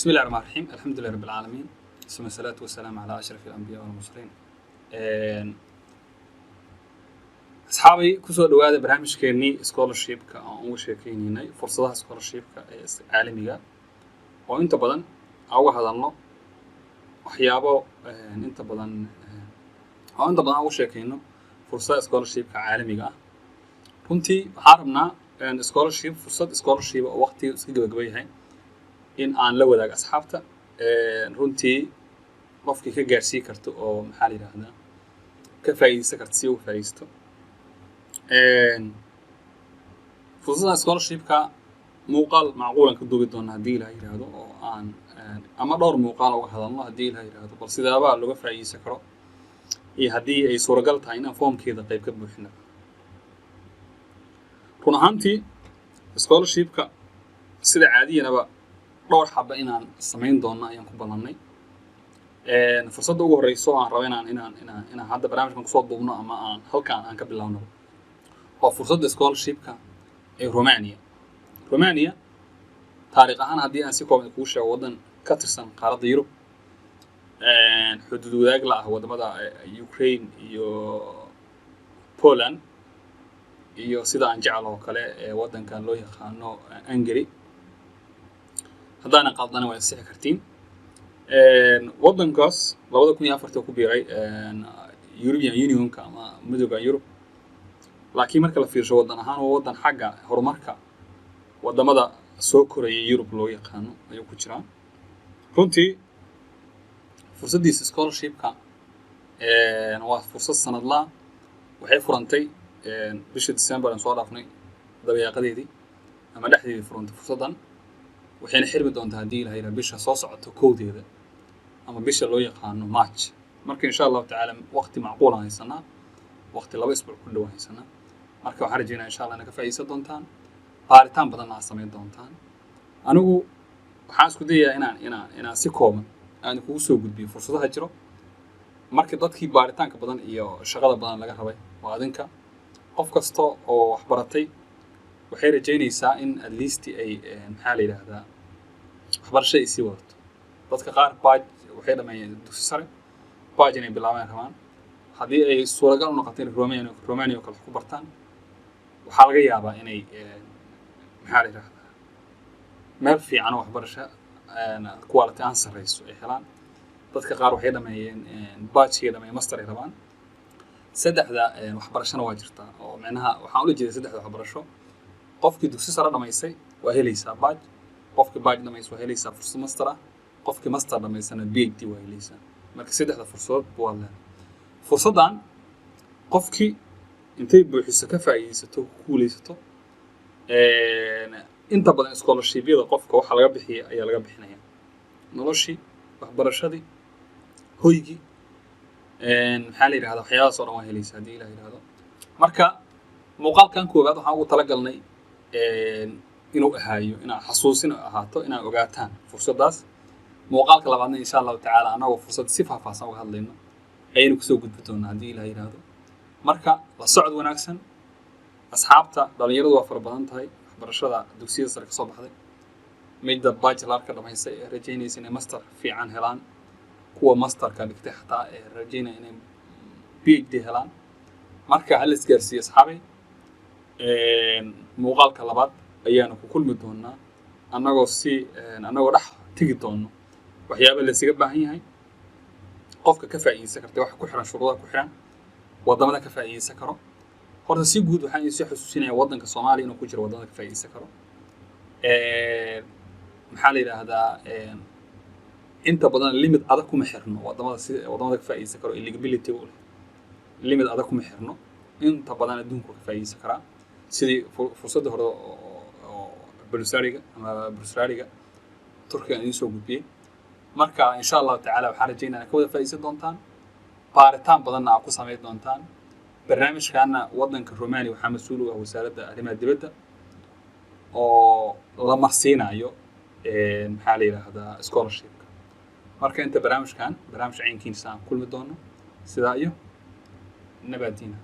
بسم الله الرحمن الرحيم الحمد لله رب العالمين ثم الصلاة والسلام على أشرف الأنبياء والمرسلين. أصحابي كسر دواء برنامج كيني سكولرشيب كأنو شيكيني فرصة سكولرشيب كعالمية وأنت بدن أو هذا الله وحيابه أنت بدن أو أنت بدن أو شيكينه فرصة سكولرشيب كعالمية كنتي حاربنا سكولرشيب فرصة سكولرشيب وقتي سجل جويها إن aan la wadaag asxaabta runtii qofkii ka gaarsii karto oo maxaa la yiraahdaa ka faa'iideysan karto si uu faa'iideysto fursadaha scholarship-ka muuqaal macquulan ka duubi doona haddii la yiraahdo oo aan ama dhowr muuqaal uga hadalno haddii la yiraahdo bal sidaaba looga faa'iideysan karo iyo haddii ay suuragal tahay in foomkeeda qayb ka buuxino run ahaantii scholarship-ka sida caadiyanaba dhowr xaba inaan sameyn doono ayaan ku ballanay fursadda ugu horeyso aan rabo inaan hadda barnaamijkan ku soo duubno ama aan halkaan aan ka bilaawno waa fursadda scholarship-ka ee Romania taariikh ahaan haddii aan si kooban kuu sheego waddan ka tirsan qaaradda Yurub xuduud wadaag la ah wadamada Ukraine iyo Poland iyo sida aan jecel oo kale waddankan loo yaqaano Hungary haddana qaldana way sixi kartiin waddankaas 2004 ku biiray European Union-ka ama midowga Yurub laakiin marka la fiirsho waddan ahaan waa waddan xagga horumarka wadamada soo koraya Yurub loo yaqaano ayuu ku jiraa runtii fursaddiisa scholarship-ka waa fursad sanadla waxay furantay bishii December aan soo dhaafnay dabayaaqadeedii ama dhexdeedii furantay fursaddan waxayna xirmi doontaa haddii la yiraahdo bisha soo socoto kowdeeda ama bisha loo yaqaano March marka insha Allah taala waqti macquul ah haysanaa waqti 2 isbuuc ku dhow haysanaa marka waxaan rajaynayaa insha Allah inaad ka faa'iideysan doontaan baaritaan badan aad sameyn doontaan anigu waxaan isku dayayaa inaan si kooban aan kugu soo gudbiyo fursadaha jiro marka dadkii baaritaanka badan iyo shaqada badan laga rabay waa adinka qof kasta oo wax baratay waxay rajaynaysaa in at least ay maxaa la yiraahdaa waxbarasho ay sii wadato dadka qaar waxay dhameeyeen dugsi sare inay bilaabaan rabaan haddii ay suuragal u noqoto in Romania kale ku bartaan waxaa laga yaabaa inay maxaa la yiraahdaa meel fiican oo waxbarasho quality aan sareyso ay helaan dadka qaar waxay dhameeyeen master ay rabaan saddexda waxbarashana waa jirtaa oo macnaha waxaan u jeedaa saddexda waxbarasho qofkii dugsi sare dhameysay waa helaysaa qofkii dhameysay waa helaysaa fursad master ah qofkii master dhameysana PhD waa helaysaa marka saddexda fursadood waa leedahay fursadan qofkii intay buuxiso ka faa'iideysato ku guuleysato inta badan scholarship-yada qofka waxa laga bixiyo ayaa laga bixinayaa noloshii waxbarashadii hoygii maxaa la yiraahdaa waxyaalahaas oo dhan waa helaysaa haddii la yiraahdo marka muuqaalkan koowaad waxaan ugu talagalnay inuu ahaayo inaan xasuusin ahaato inaan ogaataan fursaddaas muuqaalka labaadna insha Allah taala anagoo fursad si faahfaahsan uga hadlayno ayaynu kusoo gudbi doonaa haddii la yiraahdo marka la socod wanaagsan asxaabta dhalinyaradu waa fara badan tahay waxbarashada dugsiyada sare ka soo baxday midda bachelor-ka dhamaysay ee rajaynaysa inay master fiican helaan kuwa master-ka dhigtay xataa ee rajaynaya inay PhD helaan marka hal isgaarsiiyo asxaabay muuqaalka labaad ayaanu ku kulmi doonaa anagoo dhex tigi doono waxyaabo la isaga baahan yahay qofka ka faa'iideysan karta wax ku xiran shuruudaha ku xiran wadamada ka faa'iideysan karo horta si guud waxaan isoo xasuusinayaa waddanka Soomaaliya inuu ku jiro wadamada ka faa'iideysan karo maxaa la yiraahdaa inta badan limit adag kuma xirno wadamada ka faa'iideysan karo eligibility u leh limit adag kuma xirno inta badan adduunka ka faa'iideysan karaa sidii fursadda hore oo Bursariga Turkiga ay soo gudbiyay marka insha Allah taala waxaan rajaynayaa ka wada faa'iideysan doontaan baaritaan badanna aad ku sameyn doontaan barnaamijkaana waddanka Romania waxaa mas'uul u ah wasaaradda arrimaha dibadda oo la marsiinayo maxaa la yiraahdaa scholarship-ka marka inta barnaamij caynkiisa aan kulmi doono sidaa iyo nabadiina